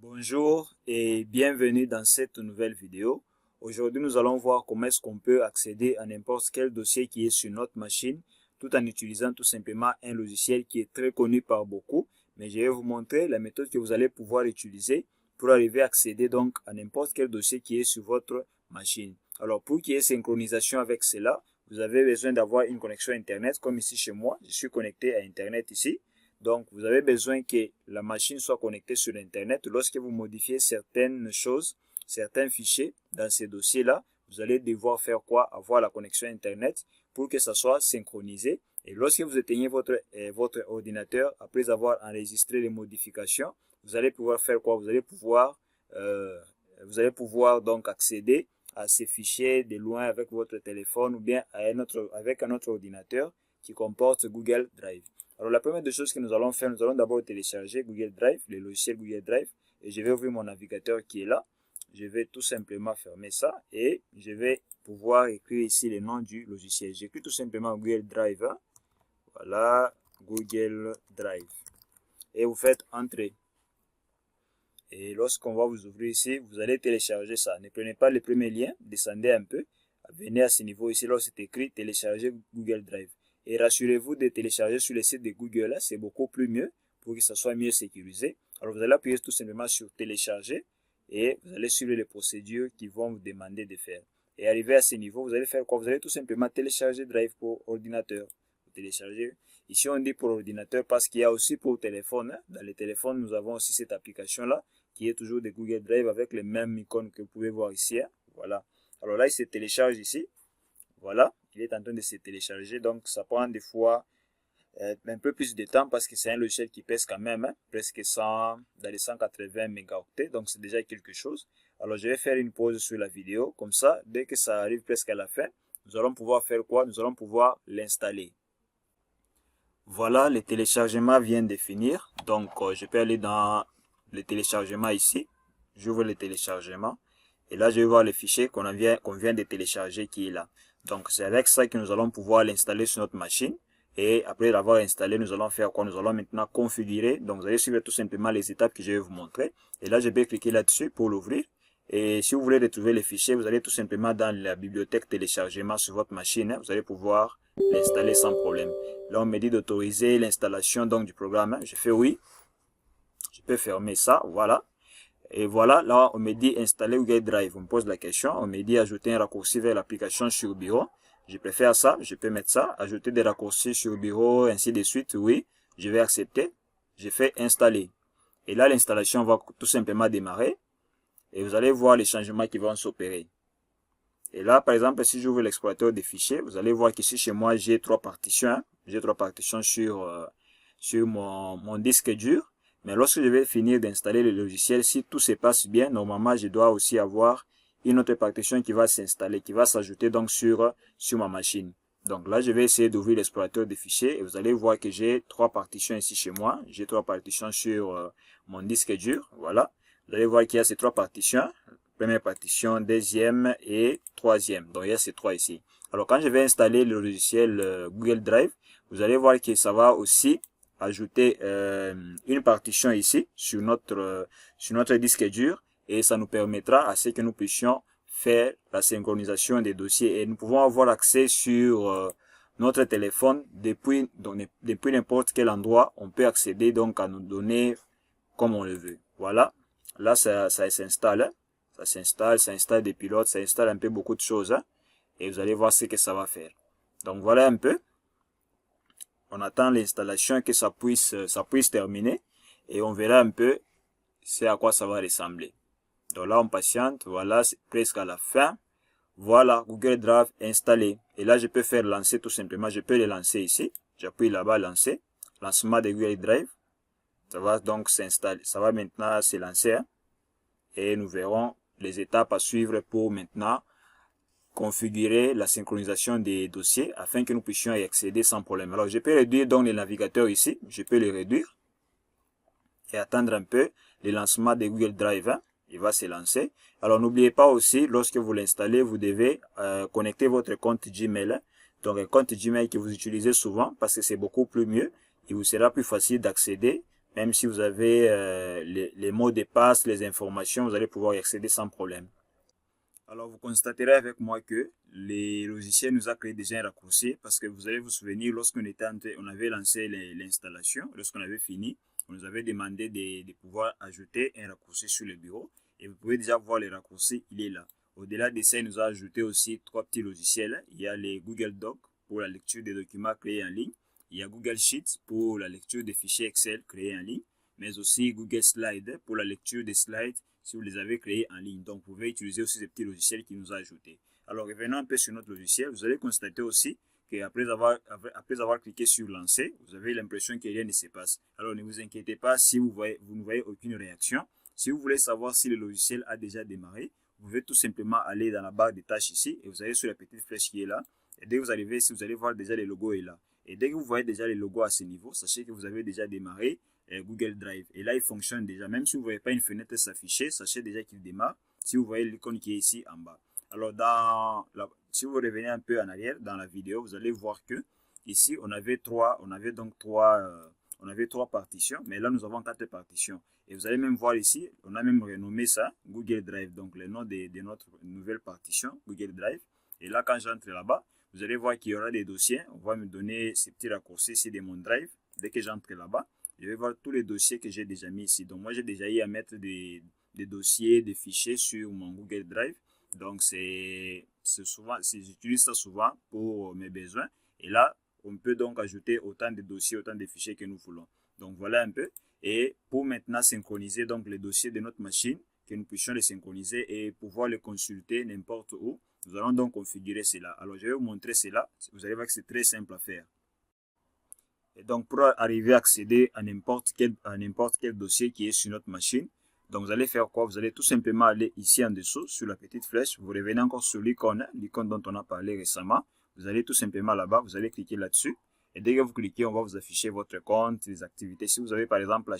Bonjour et bienvenue dans cette nouvelle vidéo. Aujourd'hui, nous allons voir comment est-ce qu'on peut accéder à n'importe quel dossier qui est sur notre machine tout en utilisant tout simplement un logiciel qui est très connu par beaucoup. Mais je vais vous montrer la méthode que vous allez pouvoir utiliser pour arriver à accéder donc à n'importe quel dossier qui est sur votre machine. Alors, pour qu'il y ait synchronisation avec cela, vous avez besoin d'avoir une connexion Internet comme ici chez moi. Je suis connecté à Internet ici. Donc, vous avez besoin que la machine soit connectée sur Internet. Lorsque vous modifiez certaines choses, certains fichiers dans ces dossiers-là, vous allez devoir faire quoi? Avoir la connexion Internet pour que ça soit synchronisé. Et lorsque vous éteignez votre ordinateur, après avoir enregistré les modifications, vous allez pouvoir faire quoi? Vous allez pouvoir donc accéder à ces fichiers de loin avec votre téléphone ou bien avec un autre ordinateur qui comporte Google Drive. Alors, la première des choses que nous allons faire, nous allons d'abord télécharger Google Drive, le logiciel Google Drive, et je vais ouvrir mon navigateur qui est là. Je vais tout simplement fermer ça et je vais pouvoir écrire ici le nom du logiciel. J'écris tout simplement Google Drive. Voilà, Google Drive. Et vous faites entrer. Et lorsqu'on va vous ouvrir ici, vous allez télécharger ça. Ne prenez pas le premier lien, descendez un peu. Venez à ce niveau ici, là c'est écrit télécharger Google Drive. Et rassurez-vous de télécharger sur le site de Google, c'est beaucoup plus mieux pour que ça soit mieux sécurisé. Alors vous allez appuyer tout simplement sur télécharger et vous allez suivre les procédures qui vont vous demander de faire. Et arrivé à ce niveau, vous allez faire quoi? Vous allez tout simplement télécharger Drive pour ordinateur. Vous téléchargez. Ici on dit pour ordinateur parce qu'il y a aussi pour téléphone. Dans les téléphones, nous avons aussi cette application-là qui est toujours de Google Drive avec les mêmes icônes que vous pouvez voir ici. Voilà. Alors là, il se télécharge ici. Voilà, il est en train de se télécharger, donc ça prend des fois un peu plus de temps parce que c'est un logiciel qui pèse quand même presque 100, dans les 180 mégaoctets, donc c'est déjà quelque chose. Alors je vais faire une pause sur la vidéo, comme ça, dès que ça arrive presque à la fin, nous allons pouvoir faire quoi? Nous allons pouvoir l'installer. Voilà, le téléchargement vient de finir, donc je peux aller dans le téléchargement ici, j'ouvre le téléchargement. Et là, je vais voir le fichier qu'on vient de télécharger qui est là. Donc, c'est avec ça que nous allons pouvoir l'installer sur notre machine. Et après l'avoir installé, nous allons faire quoi? Nous allons maintenant configurer. Donc, vous allez suivre tout simplement les étapes que je vais vous montrer. Et là, je vais cliquer là-dessus pour l'ouvrir. Et si vous voulez retrouver le fichier, vous allez tout simplement dans la bibliothèque téléchargement sur votre machine. Vous allez pouvoir l'installer sans problème. Là, on me dit d'autoriser l'installation donc du programme. Je fais oui. Je peux fermer ça. Voilà. Et voilà, là, on me dit installer Google Drive. On me pose la question. On me dit ajouter un raccourci vers l'application sur bureau. Je préfère ça. Je peux mettre ça. Ajouter des raccourcis sur bureau, ainsi de suite. Oui, je vais accepter. Je fais installer. Et là, l'installation va tout simplement démarrer. Et vous allez voir les changements qui vont s'opérer. Et là, par exemple, si j'ouvre l'explorateur des fichiers, vous allez voir qu'ici, chez moi, j'ai 3 partitions. J'ai 3 partitions sur mon disque dur. Mais lorsque je vais finir d'installer le logiciel, si tout se passe bien, normalement, je dois aussi avoir une autre partition qui va s'installer, qui va s'ajouter donc sur ma machine. Donc là, je vais essayer d'ouvrir l'explorateur des fichiers et vous allez voir que j'ai 3 partitions ici chez moi. J'ai 3 partitions sur mon disque dur. Voilà. Vous allez voir qu'il y a ces 3 partitions. Première partition, deuxième et troisième. Donc il y a ces 3 ici. Alors quand je vais installer le logiciel Google Drive, vous allez voir que ça va aussi ajouter une partition ici sur notre disque dur et ça nous permettra à ce que nous puissions faire la synchronisation des dossiers et nous pouvons avoir accès sur notre téléphone depuis n'importe quel endroit. On peut accéder donc à nos données comme on le veut. Voilà, là ça s'installe, ça installe des pilotes, ça installe un peu beaucoup de choses et vous allez voir ce que ça va faire. Donc voilà un peu. On attend l'installation que ça puisse terminer et on verra un peu c'est à quoi ça va ressembler. Donc là on patiente, voilà, c'est presque à la fin. Voilà, Google Drive installé. Et là je peux faire lancer tout simplement, je peux le lancer ici. J'appuie là-bas lancer, lancement de Google Drive. Ça va donc s'installer, ça va maintenant se lancer et nous verrons les étapes à suivre pour maintenant configurer la synchronisation des dossiers afin que nous puissions y accéder sans problème. Alors je peux réduire donc le navigateur ici, je peux le réduire et attendre un peu le lancement de Google Drive. Il va se lancer. Alors n'oubliez pas aussi, lorsque vous l'installez, vous devez connecter votre compte Gmail. Donc un compte Gmail que vous utilisez souvent parce que c'est beaucoup plus mieux. Il vous sera plus facile d'accéder Même si vous avez les mots de passe, les informations, vous allez pouvoir y accéder sans problème. Alors, vous constaterez avec moi que les logiciels nous a créé déjà un raccourci parce que vous allez vous souvenir, lorsqu'on était on avait lancé l'installation, lorsqu'on avait fini, on nous avait demandé de pouvoir ajouter un raccourci sur le bureau. Et vous pouvez déjà voir le raccourci, il est là. Au-delà de ça, il nous a ajouté aussi 3 petits logiciels. Il y a les Google Docs pour la lecture des documents créés en ligne. Il y a Google Sheets pour la lecture des fichiers Excel créés en ligne, mais aussi Google Slides pour la lecture des slides si vous les avez créés en ligne. Donc, vous pouvez utiliser aussi ces petits logiciels qu'il nous a ajoutés. Alors, revenons un peu sur notre logiciel. Vous allez constater aussi qu'après avoir cliqué sur lancer, vous avez l'impression que rien ne se passe. Alors, ne vous inquiétez pas si vous ne voyez aucune réaction. Si vous voulez savoir si le logiciel a déjà démarré, vous pouvez tout simplement aller dans la barre des tâches ici et vous allez sur la petite flèche qui est là. Et dès que vous arrivez ici, vous allez voir déjà le logo est là. Et dès que vous voyez déjà le logo à ce niveau, sachez que vous avez déjà démarré Google Drive. Et là, il fonctionne déjà. Même si vous ne voyez pas une fenêtre s'afficher, sachez déjà qu'il démarre. Si vous voyez l'icône qui est ici en bas. Alors, si vous revenez un peu en arrière dans la vidéo, vous allez voir que ici, on avait trois partitions. Mais là, nous avons 4 partitions. Et vous allez même voir ici, on a même renommé ça Google Drive. Donc, le nom de notre nouvelle partition, Google Drive. Et là, quand j'entre là-bas, vous allez voir qu'il y aura des dossiers. On va me donner ces petits raccourcis ici de mon drive. Dès que j'entre là-bas, je vais voir tous les dossiers que j'ai déjà mis ici. Donc, moi, j'ai déjà eu à mettre des dossiers, des fichiers sur mon Google Drive. Donc, j'utilise ça souvent pour mes besoins. Et là, on peut donc ajouter autant de dossiers, autant de fichiers que nous voulons. Donc, voilà un peu. Et pour maintenant synchroniser donc les dossiers de notre machine, que nous puissions les synchroniser et pouvoir les consulter n'importe où, nous allons donc configurer cela. Alors, je vais vous montrer cela. Vous allez voir que c'est très simple à faire. Et donc, pour arriver à accéder à n'importe quel dossier qui est sur notre machine, donc vous allez faire quoi? Vous allez tout simplement aller ici en dessous, sur la petite flèche. Vous revenez encore sur l'icône dont on a parlé récemment. Vous allez tout simplement là-bas, vous allez cliquer là-dessus. Et dès que vous cliquez, on va vous afficher votre compte, les activités. Si vous avez par exemple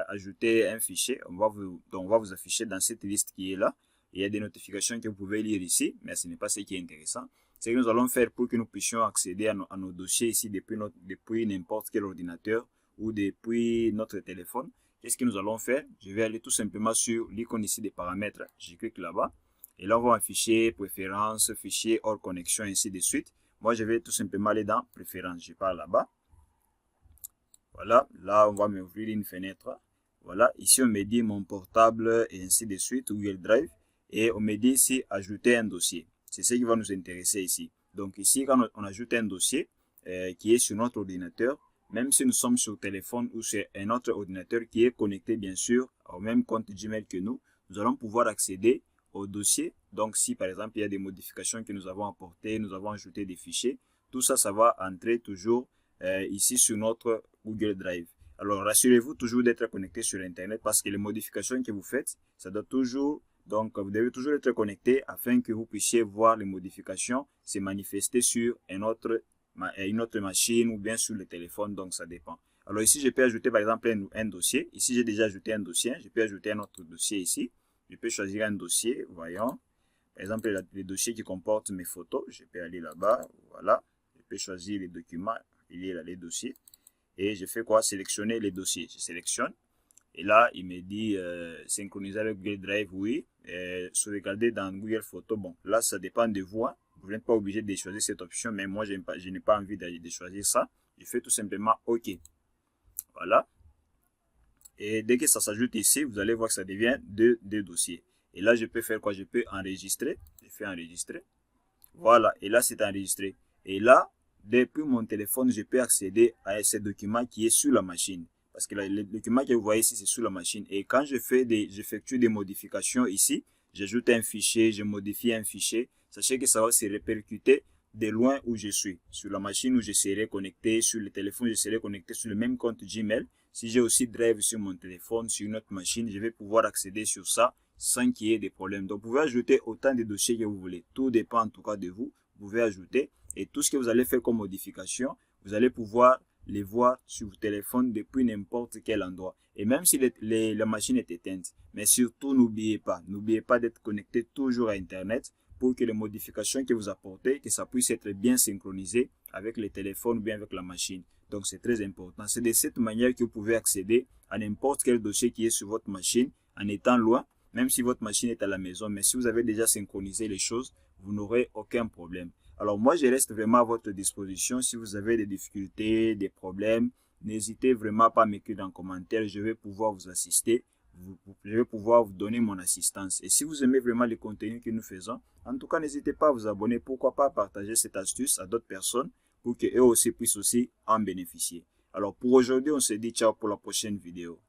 ajouté un fichier, on va vous afficher dans cette liste qui est là. Il y a des notifications que vous pouvez lire ici, mais ce n'est pas ce qui est intéressant. Ce que nous allons faire pour que nous puissions accéder à nos dossiers ici depuis n'importe quel ordinateur ou depuis notre téléphone. Qu'est-ce que nous allons faire? Je vais aller tout simplement sur l'icône ici des paramètres. Je clique là-bas. Et là, on va afficher préférences, fichiers hors connexion, ainsi de suite. Moi, je vais tout simplement aller dans préférences. Je pars là-bas. Voilà. Là, on va m'ouvrir une fenêtre. Voilà. Ici, on me dit mon portable et ainsi de suite, Google Drive. Et on me dit ici, ajouter un dossier. C'est ce qui va nous intéresser ici. Donc ici, quand on ajoute un dossier qui est sur notre ordinateur, même si nous sommes sur téléphone ou sur un autre ordinateur qui est connecté bien sûr au même compte Gmail que nous allons pouvoir accéder au dossier. Donc si par exemple il y a des modifications que nous avons apportées, nous avons ajouté des fichiers, tout ça, ça va entrer toujours ici sur notre Google Drive. Alors rassurez-vous toujours d'être connecté sur Internet parce que les modifications que vous faites, ça doit toujours... Donc, vous devez toujours être connecté afin que vous puissiez voir les modifications se manifester sur une autre machine ou bien sur le téléphone. Donc, ça dépend. Alors ici, je peux ajouter par exemple un dossier. Ici, j'ai déjà ajouté un dossier. Je peux ajouter un autre dossier ici. Je peux choisir un dossier. Voyons. Par exemple, les dossiers qui comportent mes photos. Je peux aller là-bas. Voilà. Je peux choisir les documents. Il y a là les dossiers. Et je fais quoi? Sélectionner les dossiers. Je sélectionne. Et là, il me dit synchroniser avec Google Drive, oui. Sauvegarder dans Google Photos. Bon, là, ça dépend de vous. Hein. Vous n'êtes pas obligé de choisir cette option, mais moi, je n'ai pas envie de choisir ça. Je fais tout simplement OK. Voilà. Et dès que ça s'ajoute ici, vous allez voir que ça devient deux dossiers. Et là, je peux faire quoi? Je peux enregistrer. Je fais enregistrer. Voilà. Et là, c'est enregistré. Et là, depuis mon téléphone, je peux accéder à ce document qui est sur la machine. Parce que le document que vous voyez ici, c'est sur la machine. Et quand j'effectue des modifications ici, j'ajoute un fichier, je modifie un fichier, sachez que ça va se répercuter de loin où je suis. Sur la machine où je serai connecté, sur le téléphone, je serai connecté sur le même compte Gmail. Si j'ai aussi Drive sur mon téléphone, sur une autre machine, je vais pouvoir accéder sur ça sans qu'il y ait des problèmes. Donc, vous pouvez ajouter autant de dossiers que vous voulez. Tout dépend en tout cas de vous. Vous pouvez ajouter. Et tout ce que vous allez faire comme modification, vous allez pouvoir les voir sur votre téléphone depuis n'importe quel endroit. Et même si la machine est éteinte. Mais surtout, n'oubliez pas d'être connecté toujours à Internet pour que les modifications que vous apportez, que ça puisse être bien synchronisé avec les téléphones ou bien avec la machine. Donc, c'est très important. C'est de cette manière que vous pouvez accéder à n'importe quel dossier qui est sur votre machine en étant loin, même si votre machine est à la maison. Mais si vous avez déjà synchronisé les choses, vous n'aurez aucun problème. Alors, moi, je reste vraiment à votre disposition. Si vous avez des difficultés, des problèmes, n'hésitez vraiment pas à m'écrire dans les commentaires. Je vais pouvoir vous assister. Je vais pouvoir vous donner mon assistance. Et si vous aimez vraiment le contenu que nous faisons, en tout cas, n'hésitez pas à vous abonner. Pourquoi pas partager cette astuce à d'autres personnes pour qu'eux aussi puissent aussi en bénéficier. Alors pour aujourd'hui, on se dit ciao pour la prochaine vidéo.